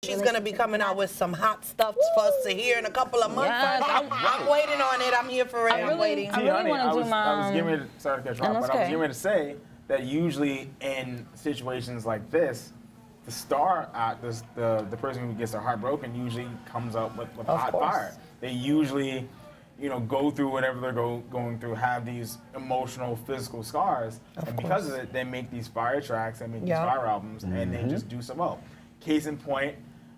She's going to be coming out with some hot stuff for us to hear in a couple of months. Yes, I'm waiting on it. I'm here for it. I'm waiting. I really want to do my... I was getting ready to, sorry to cut you off, but I was getting ready to say that usually in situations like this, the star, the person who gets their heart broken usually comes up with hot fire. They usually, go through whatever they're going through, have these emotional, physical scars, and because of it, they make these fire tracks, they make these fire albums, and they just do so well. Case in point,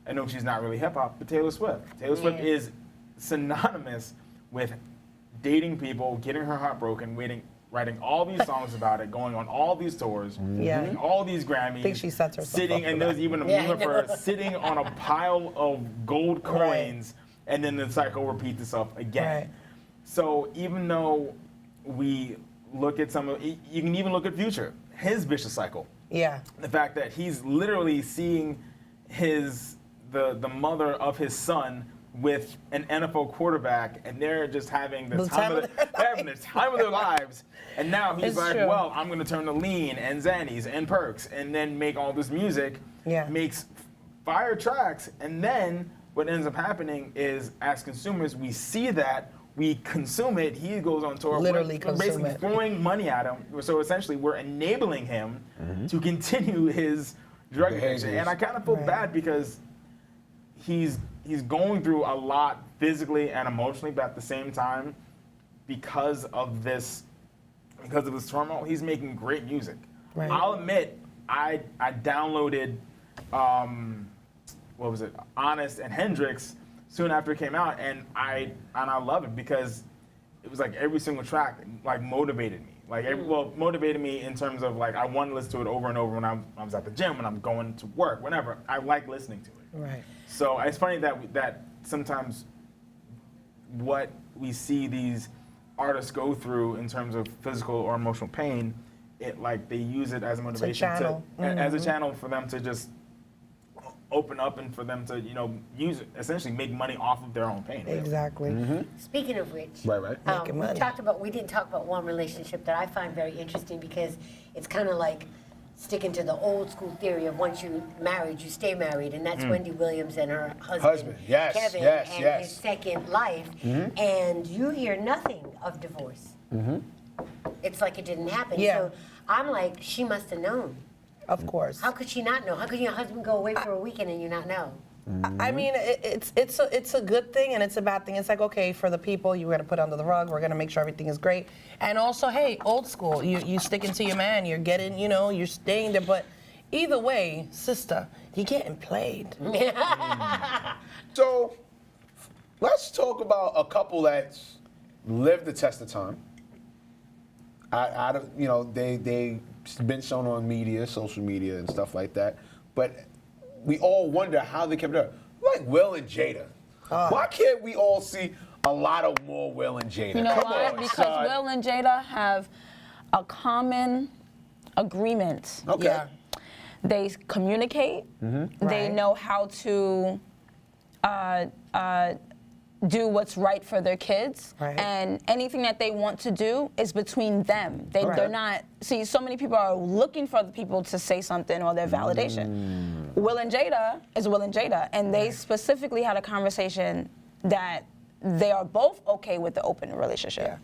I know she's not really hip hop, but Taylor Swift. Taylor Swift is synonymous with dating people, getting her heart broken, writing all these songs about it, going on all these tours, winning all these Grammys. I think she sets herself sitting, up and there's even a meme of her sitting on a pile of gold coins, and then the cycle repeats itself again. Right. So even though we look at some of, you can even look at Future, his vicious cycle. Yeah. The fact that he's literally seeing the mother of his son with an NFL quarterback, and they're just having the time of their lives. And now he's well, I'm going to turn to lean and Xannies and perks, and then make all this music. Makes fire tracks, and then what ends up happening is, as consumers, we see that, we consume it. He goes on tour. Literally we're basically it. throwing money at him. So essentially, we're enabling him to continue his drug addiction. And I kind of feel bad because he's going through a lot physically and emotionally, but at the same time, because of this turmoil, he's making great music. Right. I'll admit, I downloaded what was it, Honest and Hendrix soon after it came out, and I love it because it was like every single track like motivated me. Motivated me in terms of like I want to listen to it over and over when I was at the gym, when I'm going to work, whenever. I like listening to it. Right. So it's funny that sometimes what we see these artists go through in terms of physical or emotional pain, they use it as a motivation as a channel for them to just open up and for them to use it, essentially make money off of their own pain. Exactly. Speaking of which, making money. We didn't talk about one relationship that I find very interesting because it's kind of like sticking to the old school theory of once you're married, you stay married, and that's Wendy Williams and her husband Kevin, and his second life, and you hear nothing of divorce. It's like it didn't happen. So I'm like, she must have known. Of course. How could she not know? How could your husband go away for a weekend and you not know? I mean, it's a good thing and it's a bad thing. It's like, okay, for the people, you're going to put under the rug. We're going to make sure everything is great. And also, hey, old school. You sticking to your man. You're getting, you're staying there. But either way, sister, you're getting played. So let's talk about a couple that's lived the test of time. They've been shown on media, social media, and stuff like that. But we all wonder how they kept it up. Like Will and Jada. Why can't we all see a lot of more Will and Jada? You know why? Because Will and Jada have a common agreement. Okay. Yeah. They communicate. They know how to do what's right for their kids, and anything that they want to do is between them. They're not, see, so many people are looking for the people to say something or their validation. Will and Jada is Will and Jada, and they specifically had a conversation that they are both okay with the open relationship.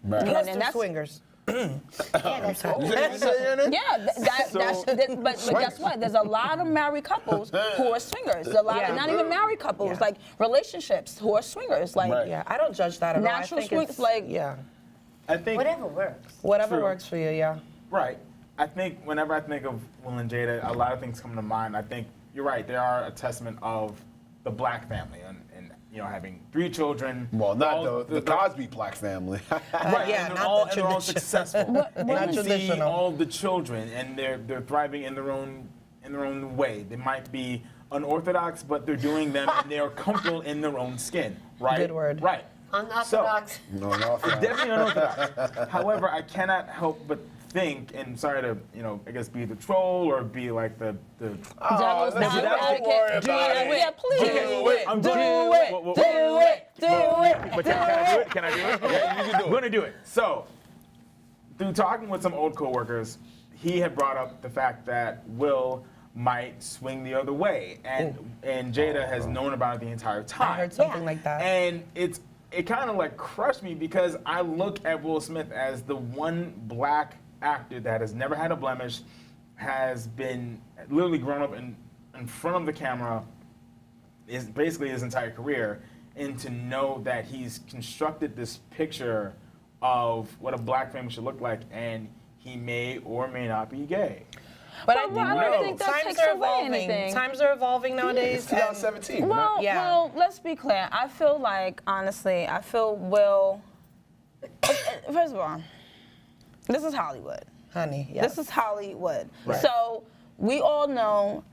Plus they're swingers. That's cool. But guess what? There's a lot of married couples who are swingers. There's a lot of not even married couples, like relationships who are swingers. Like I don't judge that at all. Natural swings, like I think whatever works. Whatever works for you, Right. I think whenever I think of Will and Jada, a lot of things come to mind. I think you're right. They are a testament of the black family and having 3 children. Well, not the Cosby black family. Right, and they're all successful. And you see traditional. all the children, and they're thriving in their own way. They might be unorthodox, but they're doing them, and they are comfortable in their own skin. Right. Good word. Right. Unorthodox. Definitely unorthodox. However, I cannot help but think, and sorry to I guess be the troll or be like the devil's advocate. Yeah, please. I'm doing it. But can I do it? Can I do it? Yeah, you can do it. I'm gonna do it. So, through talking with some old coworkers, he had brought up the fact that Will might swing the other way, and Jada has known about it the entire time. I heard something like that. And it kind of like crushed me because I look at Will Smith as the one black actor that has never had a blemish, has been literally grown up in front of the camera, is basically his entire career, and to know that he's constructed this picture of what a black family should look like, and he may or may not be gay. But I don't think that times takes are away evolving. anything. Times are evolving nowadays. It's 2017. Well, Yeah. well, let's be clear. I feel like, honestly, Will. First of all, this is Hollywood. Honey, yeah. This is Hollywood. Right. So we all know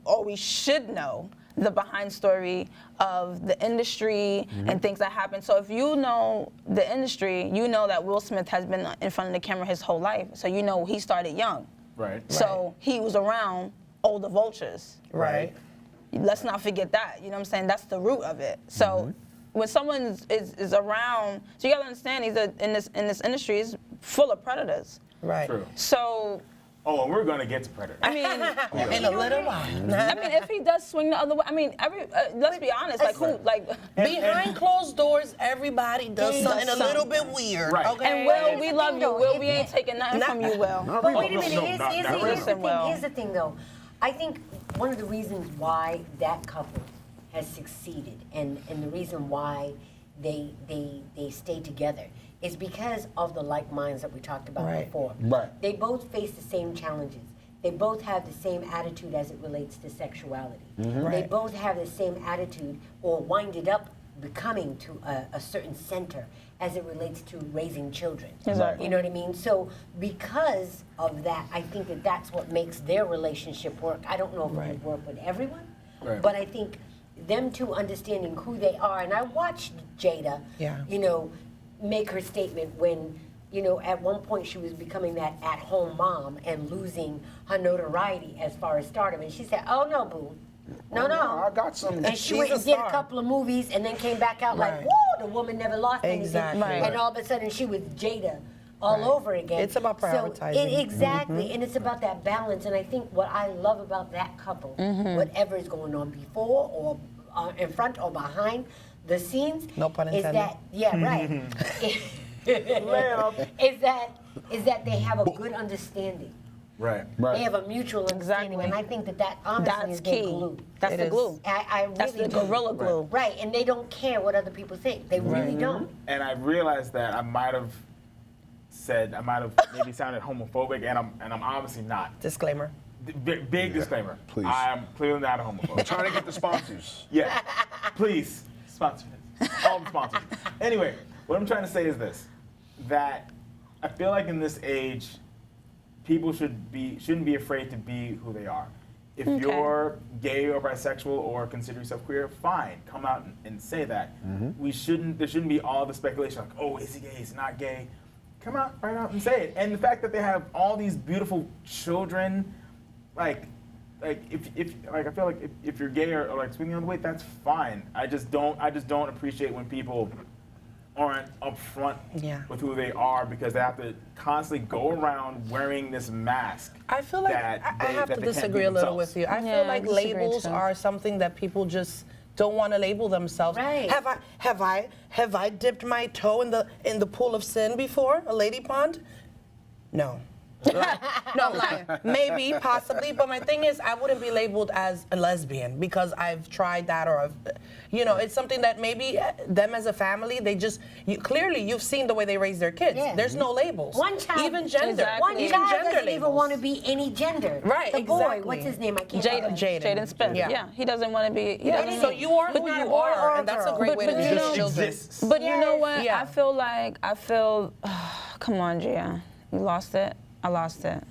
or we should know, the behind story of the industry and things that happen. So if you know the industry, you know that Will Smith has been in front of the camera his whole life. So you know he started young. Right. So he was around older vultures. Right. Let's not forget that. You know what I'm saying? That's the root of it. So when someone is around, so you gotta understand, in this industry is full of predators. Right. True. So. Oh, and we're gonna get to Predator. I mean, In a little while. I mean, if he does swing the other way, I mean, let's be honest, like who, like. Behind closed doors, everybody does something a little bit weird. Right. Okay. And Will, Here's we the love thing, you. though. Will, we ain't taking nothing from you, Will. But wait a minute, no, here's not the really. thing. Listen, Will. Here's the thing, though. I think one of the reasons why that couple has succeeded, and the reason why they stay together, is because of the like minds that we talked about Right. before. Right. They both face the same challenges. They both have the same attitude as it relates to sexuality. They Right. both have the same attitude, or winded up becoming to a certain center as it relates to raising children. Exactly. You know what I mean? So because of that, I think that that's what makes their relationship work. I don't know if it would work with everyone, Right. but I think them two understanding who they are, and I watched Jada, Yeah. you know, make her statement when, you know, at one point she was becoming that at-home mom and losing her notoriety as far as stardom, and she said, "Oh no, boo, no, no." I got some. And she She's went a and did star. a couple of movies and then came back out like, Right. whoa, the woman never lost Exactly. anything. Right. And all of a sudden she was Jada all Right. over again. It's about So prioritizing. exactly, and it's about that balance. And I think what I love about that couple, whatever is going on before or in front or behind the scenes, No pun is intended. that, yeah, right. is that they have a good understanding. Right. They have a mutual understanding, Exactly. and I think that honestly That's is their key. glue. That's It the is. glue. I really That's the do. gorilla glue. Right, and they don't care what other people think. They really don't. And I realized that I might have maybe sounded homophobic, and I'm obviously not. Disclaimer. Big disclaimer. Please. I am clearly not a homophobe. Trying to get the sponsors. Yeah, please sponsor it. All the sponsors. Anyway, what I'm trying to say is this: that I feel like in this age, people shouldn't be afraid to be who they are. If you're gay or bisexual or consider yourself queer, fine, come out and say that. There shouldn't be all the speculation like, oh, is he gay? Is he not gay? Come out, right out and say it. And the fact that they have all these beautiful children, like if I feel like if you're gay or like swinging the other way, that's fine. I just don't appreciate when people aren't upfront Yeah. with who they are because they have to constantly go around wearing this mask. I feel like that I they- have that to they can't disagree be a little themselves. with you. I Yeah, feel I like disagree labels too. are something that people just don't want to label themselves. Right. Have I dipped my toe in the pool of sin before, a lady pond? No. No, like, maybe, possibly, but my thing is, I wouldn't be labeled as a lesbian because I've tried that, or it's something that maybe them as a family, they just clearly you've seen the way they raise their kids. Yeah. There's no labels. One child, even gender, Exactly. one even child gender doesn't even labels. want to be any gender. Right, The boy, exactly. what's his name? I can't Jaden Smith. Yeah. Yeah. He doesn't want to be. He doesn't. So you are But who not a you boy or are, a and that's a girl. great But- way but to you teach know- children. Exists. But you know what? Yeah. I feel. Come on, Gia. You lost it. I lost it.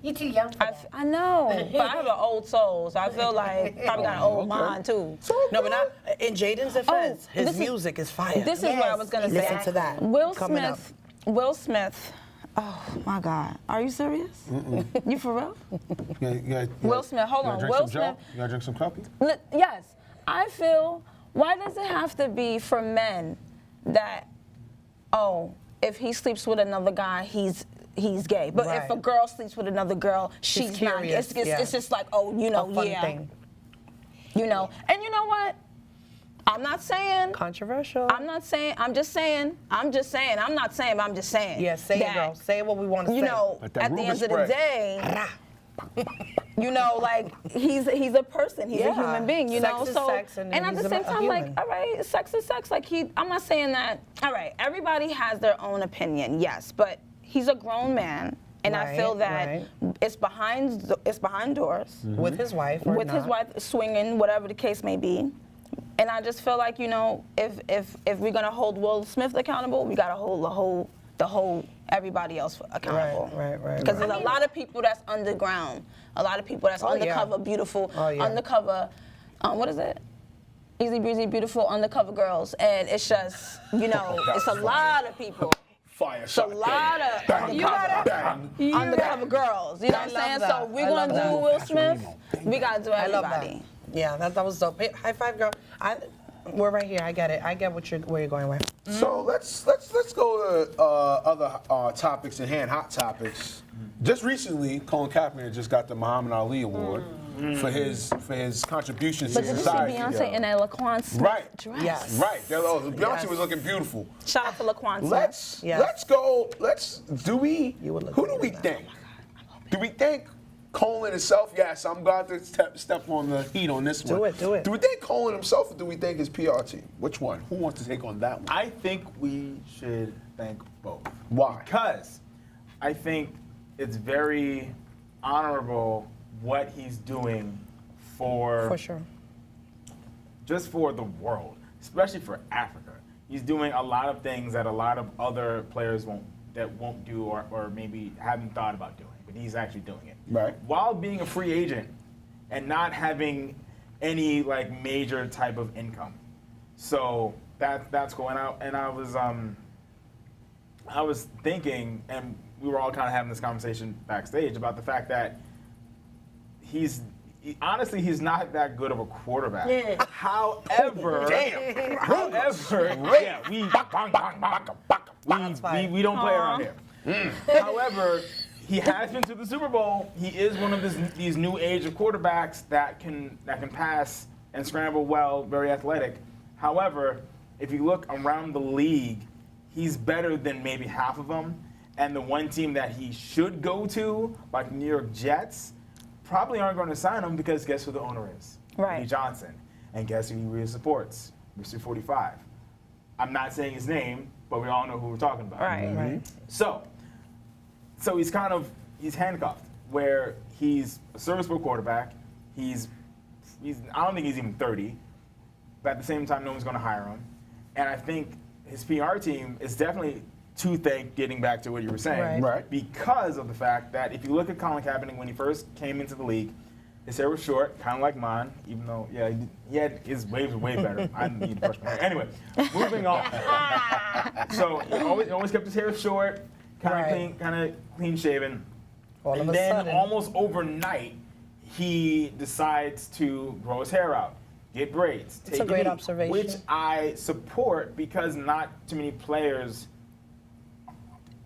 You're too young for that. I know, but I have an old soul, so I feel like probably got an old mind too. No, but not in Jaden's defense. this His is- music is fire. This is what I was gonna Yes, say. Listen to that. Will coming Smith. Will Smith. Oh my God. Are you serious? You for real? Will Smith, hold on. Will Smith. You gotta drink some coffee? Yes, I feel. Why does it have to be for men that, oh, if he sleeps with another guy, he's he's gay. But if a girl sleeps with another girl, she's not. It's just like, oh, you know, a fun thing. You know, and you know what? I'm not saying controversial. I'm not saying. I'm just saying. I'm not saying. But I'm just saying. Yeah, say it, girl. Say what we want to say. You know, at the end of the day, you know, like he's a person. He's a human being. You know, is so sex and at the same time, like, all right, sex is sex. Like I'm not saying that. All right, everybody has their own opinion. Yes, but he's a grown man. And I feel that it's behind doors. With his wife With his wife swinging, whatever the case may be. And I just feel like, you know, if we're gonna hold Will Smith accountable, we gotta hold the whole everybody else accountable. Right. Because there's a lot of people that's underground, a lot of people that's undercover, beautiful, undercover. What is it? Easy breezy, beautiful undercover girls, and it's just, you know, it's a lot of people. Fire It's a lot of undercover girls. You know what I'm saying? So we're gonna do Will Smith. We gotta do everybody. Yeah, that was dope. Hey, high five, girl. We're right here. I get it. I get where you're going with. So let's go to other topics at hand, hot topics. Just recently, Colin Kaepernick just got the Muhammad Ali Award for his contributions to society. But did you see Beyonce in a Laquan Smith dress? Yes. Right. Beyonce was looking beautiful. Shout out to Laquan Smith. Let's go. Who do we think? Do we think Colin himself? Yes, I'm glad to step on the heat on this one. Do it. Do we think Colin himself, or do we think his PR team? Which one? Who wants to take on that one? I think we should thank both. Why? Because I think it's very honorable what he's doing for sure. Just for the world, especially for Africa. He's doing a lot of things that a lot of other players won't do or maybe haven't thought about doing, but he's actually doing it. Right. While being a free agent and not having any like major type of income. So that's going out. And I was thinking, and we were all kind of having this conversation backstage about the fact that honestly, he's not that good of a quarterback. Yeah. However, we don't play around here. However, he has been to the Super Bowl. He is one of these new age of quarterbacks that can pass and scramble well, very athletic. However, if you look around the league, he's better than maybe half of them. And the one team that he should go to, like New York Jets, probably aren't going to sign him because guess who the owner is? Right. Lee Johnson. And guess who he really supports? Mr. 45. I'm not saying his name, but we all know who we're talking about. Right. So he's handcuffed where he's a serviceable quarterback. I don't think he's even 30, but at the same time, no one's going to hire him. And I think his PR team is definitely to thank, getting back to what you were saying, Right. because of the fact that if you look at Colin Kaepernick when he first came into the league, his hair was short, kind of like mine, even though, his waves were way better. I didn't need to brush my hair. Anyway, moving on. So he always kept his hair short, kind of clean shaven. And then almost overnight, he decides to grow his hair out, get braids. It's a great observation. Which I support because not too many players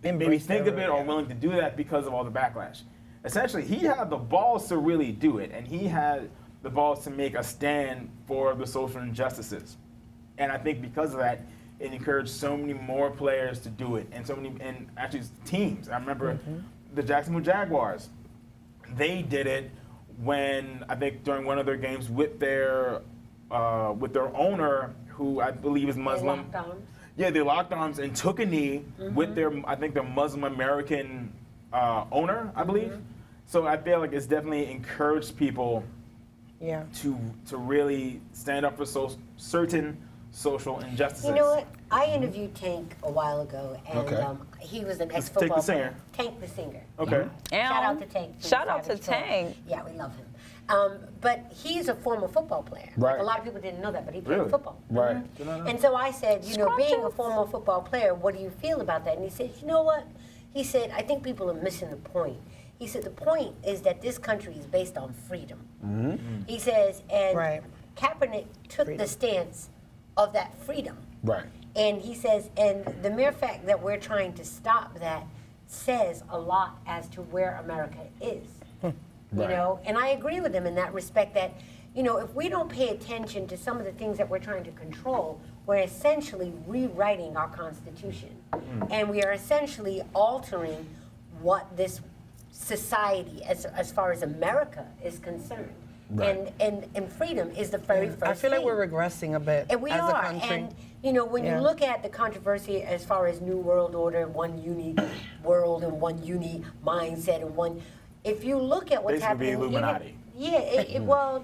maybe think of it or willing to do that because of all the backlash. Essentially, he had the balls to really do it, and he had the balls to make a stand for the social injustices. And I think because of that, it encouraged so many more players to do it, and actually teams. I remember the Jacksonville Jaguars. They did it when, I think during one of their games with their owner, who I believe is Muslim. They locked arms. Yeah, they locked arms and took a knee with their Muslim American owner, I believe. So I feel like it's definitely encouraged people to really stand up for certain social injustices. You know what? I interviewed Tank a while ago, and he was an ex-football Tank the singer. player. Tank the singer. Okay. Yeah. Shout out to Tank. Shout out to Tank. Yeah, we love him. But he's a former football player. Right. Like, a lot of people didn't know that, but he played Really? football. Right. And so I said, being a former football player, what do you feel about that? And he said, you know what? He said, I think people are missing the point. He said, the point is that this country is based on freedom. He says, and Kaepernick took the stance of that freedom. Right. And he says, and the mere fact that we're trying to stop that says a lot as to where America is. You Right. know, and I agree with him in that respect that, you know, if we don't pay attention to some of the things that we're trying to control, we're essentially rewriting our Constitution. And we are essentially altering what this society, as far as America is concerned. Right. And freedom is the very first I feel like thing. we're regressing a bit And we as are. a country. And, you know, when you look at the controversy as far as New World Order, one unique world and one unique mindset and one, if you look at what's Basically happening. the Illuminati. Well,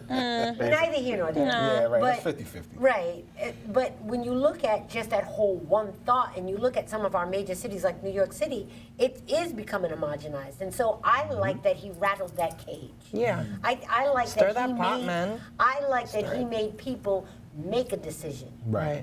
neither here nor there. Yeah, right. But, That's 50-50. Right. But when you look at just that whole one thought and you look at some of our major cities like New York City, it is becoming homogenized. And so I like that he rattled that cage. Yeah. I like Stir that that he pot, made, man. I like that he made people make a decision. Right.